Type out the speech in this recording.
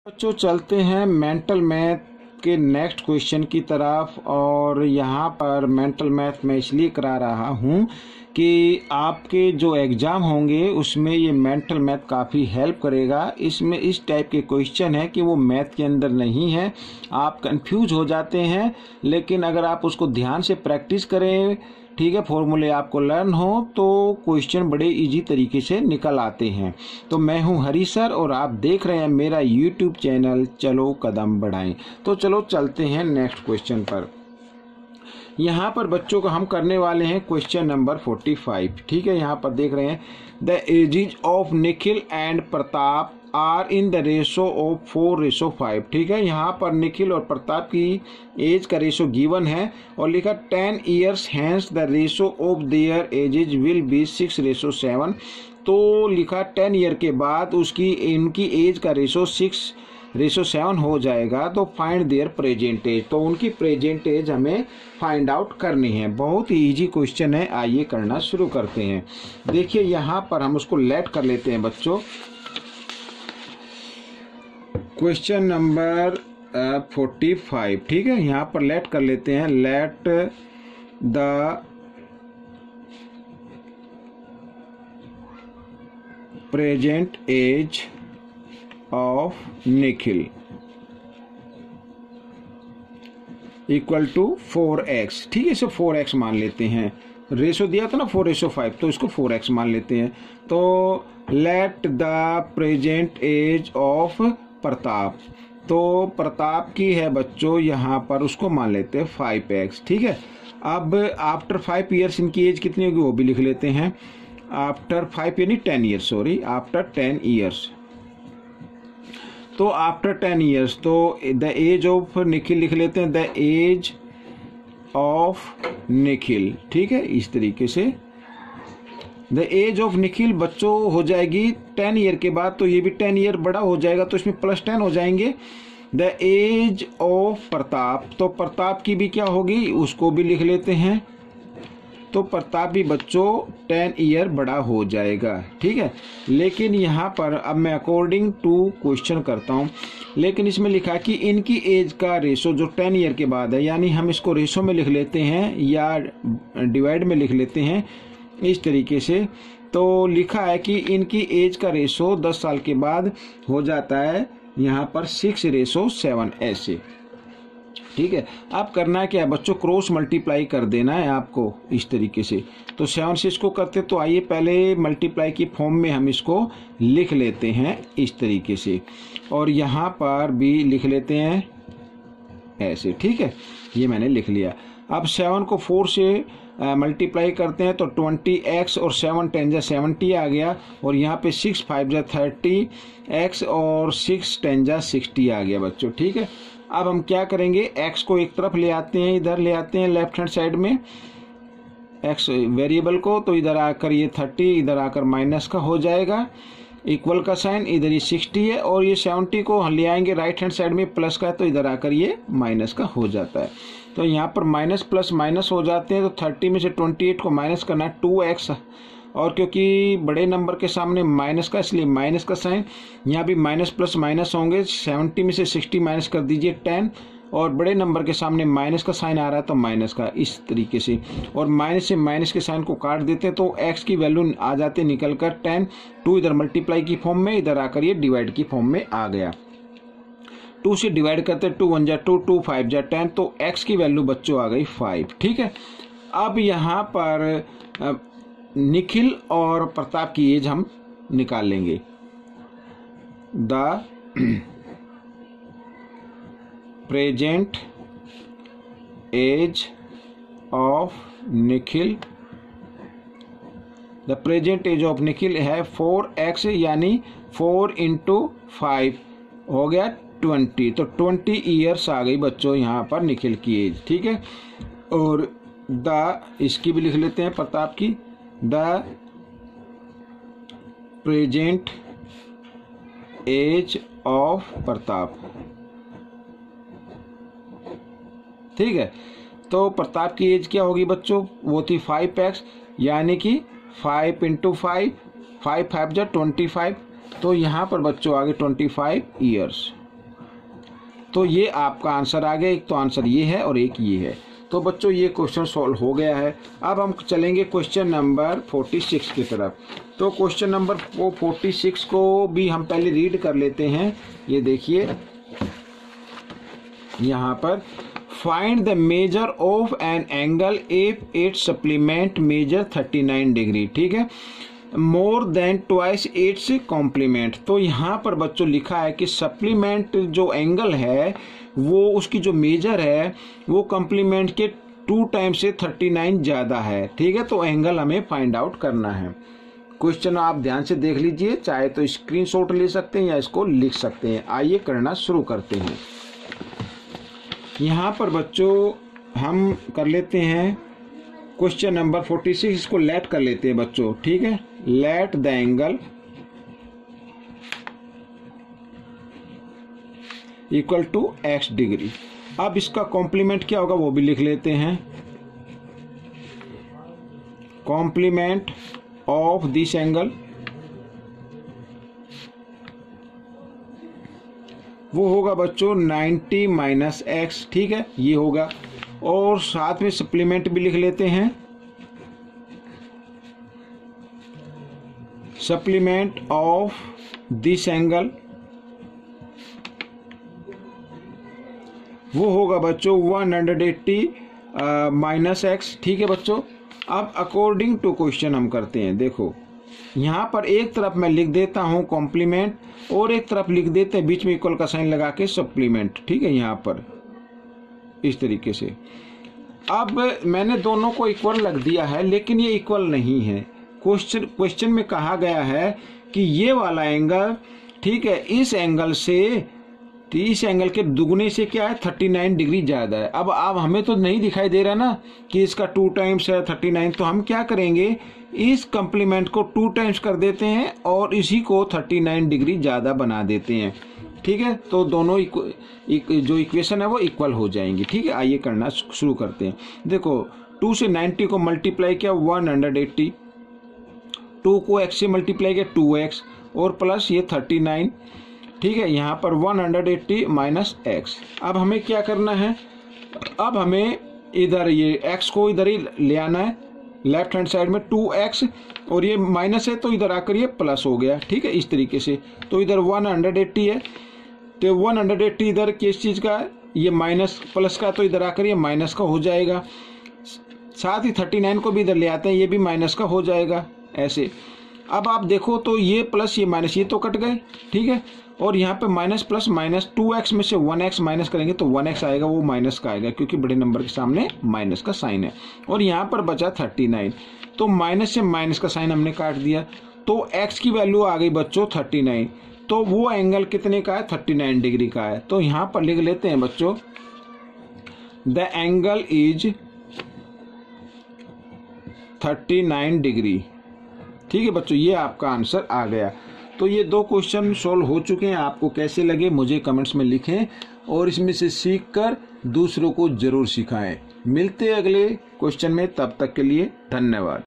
बच्चों चलते हैं मेंटल मैथ के नेक्स्ट क्वेश्चन की तरफ। और यहाँ पर मेंटल मैथ मैं इसलिए करा रहा हूँ कि आपके जो एग्ज़ाम होंगे उसमें ये मेंटल मैथ काफ़ी हेल्प करेगा। इसमें इस टाइप के क्वेश्चन है कि वो मैथ के अंदर नहीं है, आप कंफ्यूज हो जाते हैं, लेकिन अगर आप उसको ध्यान से प्रैक्टिस करें, ठीक है, फॉर्मूले आपको लर्न हो, तो क्वेश्चन बड़े इजी तरीके से निकल आते हैं। तो मैं हूं हरी सर और आप देख रहे हैं मेरा यूट्यूब चैनल चलो कदम बढ़ाएं। तो चलो चलते हैं नेक्स्ट क्वेश्चन पर। यहाँ पर बच्चों को हम करने वाले हैं क्वेश्चन नंबर 45। ठीक है, यहाँ पर देख रहे हैं the ages of Nikhil and Pratap are in the ratio of 4:5। ठीक है, यहाँ पर निखिल और प्रताप की एज का रेशो गिवन है और लिखा 10 years hence the ratio of their ages will be 6:7। तो लिखा 10 ईयर के बाद उसकी इनकी एज का रेशो 6:7 हो जाएगा। तो फाइंड देयर प्रेजेंट एज, तो उनकी प्रेजेंट एज हमें फाइंड आउट करनी है। बहुत ही इजी क्वेश्चन है, आइए करना शुरू करते हैं। देखिए यहाँ पर हम उसको लेट कर लेते हैं बच्चों। क्वेश्चन नंबर 45, ठीक है, यहाँ पर लेट कर लेते हैं। Let the present age of Nikhil equal to 4x। ठीक है, इसे 4x मान लेते हैं। रेशो दिया था ना 4:5, तो इसको 4x मान लेते हैं। तो let the present age of Pratap, तो प्रताप की है बच्चों यहाँ पर, उसको मान लेते हैं 5x। ठीक है, अब आफ्टर 5 ईयर्स इनकी एज कितनी होगी वो भी लिख लेते हैं। आफ्टर 5 यानी 10 ईयर्स, सॉरी, आफ्टर 10 ईयर्स। तो आफ्टर 10 ईयर्स तो द एज ऑफ निखिल लिख लेते हैं, द एज ऑफ निखिल। ठीक है, इस तरीके से द एज ऑफ निखिल बच्चों हो जाएगी 10 ईयर के बाद, तो ये भी 10 ईयर बड़ा हो जाएगा, तो इसमें +10 हो जाएंगे। द एज ऑफ प्रताप, तो प्रताप की भी क्या होगी उसको भी लिख लेते हैं। तो प्रताप भी बच्चों 10 ईयर बड़ा हो जाएगा। ठीक है, लेकिन यहाँ पर अब मैं अकॉर्डिंग टू क्वेश्चन करता हूँ, लेकिन इसमें लिखा कि इनकी एज का रेशो जो 10 ईयर के बाद है, यानी हम इसको रेशो में लिख लेते हैं या डिवाइड में लिख लेते हैं इस तरीके से। तो लिखा है कि इनकी एज का रेशो 10 साल के बाद हो जाता है यहाँ पर 6:7 ऐसे। ठीक है, अब करना क्या है बच्चों, क्रॉस मल्टीप्लाई कर देना है आपको इस तरीके से। तो 7 से इसको करते, तो आइए पहले मल्टीप्लाई की फॉर्म में हम इसको लिख लेते हैं इस तरीके से, और यहाँ पर भी लिख लेते हैं ऐसे। ठीक है, ये मैंने लिख लिया। अब 7 को 4 से मल्टीप्लाई करते हैं तो 20x और 7 10 जा 70 आ गया, और यहाँ पे 6 5 जा 30x और 6 10 जा 60 आ गया बच्चों। ठीक है, अब हम क्या करेंगे, x को एक तरफ ले आते हैं, इधर ले आते हैं लेफ्ट हैंड साइड में x वेरिएबल को, तो इधर आकर ये 30 इधर आकर माइनस का हो जाएगा, इक्वल का साइन, इधर ये 60 है, और ये 70 को ले आएंगे राइट हैंड साइड में प्लस का, तो इधर आकर ये माइनस का हो जाता है। तो यहाँ पर माइनस प्लस माइनस हो जाते हैं, तो 30 में से 28 को माइनस करना है 2x, और क्योंकि बड़े नंबर के सामने माइनस का, इसलिए माइनस का साइन, यहाँ भी माइनस प्लस माइनस होंगे। 70 में से 60 माइनस कर दीजिए 10, और बड़े नंबर के सामने माइनस का साइन आ रहा है तो माइनस का, इस तरीके से, और माइनस से माइनस के साइन को काट देते हैं, तो x की वैल्यू आ जाती है निकल कर 10। 2 इधर मल्टीप्लाई की फॉर्म में, इधर आकर ये डिवाइड की फॉर्म में आ गया। 2 से डिवाइड करते 2 1 जा 2 2 5 जा 10, तो x की वैल्यू बच्चों आ गई 5। ठीक है, अब यहाँ पर निखिल और प्रताप की एज हम निकाल लेंगे। The present age of Nikhil, the present age of Nikhil है 4x, यानी 4 × 5 हो गया 20, तो 20 ईयर्स आ गई बच्चों यहाँ पर निखिल की एज। ठीक है, और द इसकी भी लिख लेते हैं प्रताप की, the present age of Pratap. ठीक है, तो प्रताप की एज क्या होगी बच्चों, वो थी 5x, यानी कि 5 × 5 5 5 जा 25, तो यहाँ पर बच्चों आगे 25 ईयर्स। तो ये आपका आंसर आ गया। एक तो आंसर ये है और एक ये है। तो बच्चों ये क्वेश्चन सॉल्व हो गया है। अब हम चलेंगे क्वेश्चन नंबर 46 की तरफ। तो क्वेश्चन नंबर 46 को भी हम पहले रीड कर लेते हैं। ये देखिए यहाँ पर, find the measure of an angle if it supplement measure 39 degree. ठीक है, more than twice its complement. तो यहाँ पर बच्चों लिखा है कि सप्लीमेंट जो एंगल है वो उसकी जो मेजर है वो कॉम्प्लीमेंट के 2 टाइम से 39 ज़्यादा है। ठीक है, तो एंगल हमें फाइंड आउट करना है। क्वेश्चन आप ध्यान से देख लीजिए, चाहे तो स्क्रीनशॉट ले सकते हैं या इसको लिख सकते हैं। आइए करना शुरू करते हैं। यहाँ पर बच्चों हम कर लेते हैं क्वेश्चन नंबर 46, इसको लेट कर लेते हैं बच्चों। ठीक है, let the angle equal to x degree. अब इसका कॉम्प्लीमेंट क्या होगा वो भी लिख लेते हैं। कॉम्प्लीमेंट ऑफ दिस एंगल वो होगा बच्चों 90 माइनस एक्स। ठीक है, ये होगा। और साथ में सप्लीमेंट भी लिख लेते हैं। सप्लीमेंट ऑफ दिस एंगल वो होगा बच्चों 180 माइनस एक्स। ठीक है बच्चों, अब अकॉर्डिंग टू क्वेश्चन हम करते हैं। देखो यहाँ पर एक तरफ मैं लिख देता हूँ कॉम्प्लीमेंट और एक तरफ लिख देते हैं बीच में इक्वल का साइन लगा के सप्लीमेंट। ठीक है, यहाँ पर इस तरीके से। अब मैंने दोनों को इक्वल रख दिया है, लेकिन ये इक्वल नहीं है। क्वेश्चन में कहा गया है कि ये वाला एंगल, ठीक है, इस एंगल से, इस एंगल के दुगने से क्या है 39 डिग्री ज़्यादा है। अब हमें तो नहीं दिखाई दे रहा ना कि इसका 2 टाइम्स है 39, तो हम क्या करेंगे, इस कॉम्प्लीमेंट को 2 टाइम्स कर देते हैं और इसी को 39 डिग्री ज़्यादा बना देते हैं। ठीक है, तो दोनों जो इक्वेशन है वो इक्वल हो जाएंगी। ठीक है, आइए करना शुरू करते हैं। देखो 2 से 90 को मल्टीप्लाई किया 180, 2 को x से मल्टीप्लाई किया 2x और प्लस ये 39। ठीक है, यहाँ पर 180 माइनस एक्स। अब हमें क्या करना है, अब हमें इधर ये x को इधर ही ले आना है, लेफ्ट हैंड साइड में 2x और ये माइनस है तो इधर आकर ये प्लस हो गया। ठीक है, इस तरीके से। तो इधर 180 है तो 180 इधर किस चीज़ का है, ये माइनस प्लस का, तो इधर आकर ये माइनस का हो जाएगा। साथ ही 39 को भी इधर ले आते हैं, ये भी माइनस का हो जाएगा ऐसे। अब आप देखो तो ये प्लस ये माइनस ये तो कट गए। ठीक है, और यहाँ पे माइनस प्लस माइनस 2x में से 1x माइनस करेंगे तो 1x आएगा, वो माइनस का आएगा क्योंकि बड़े नंबर के सामने माइनस का साइन है। और यहाँ पर बचा 39, तो माइनस से माइनस का साइन हमने काट दिया, तो x की वैल्यू आ गई बच्चों 39। तो वो एंगल कितने का है, 39 डिग्री का है। तो यहाँ पर लिख लेते हैं बच्चों, द एंगल इज 39 डिग्री। ठीक है बच्चों, ये आपका आंसर आ गया। तो ये 2 क्वेश्चन सोल्व हो चुके हैं। आपको कैसे लगे मुझे कमेंट्स में लिखें और इसमें से सीखकर दूसरों को जरूर सिखाएं। मिलते हैं अगले क्वेश्चन में, तब तक के लिए धन्यवाद।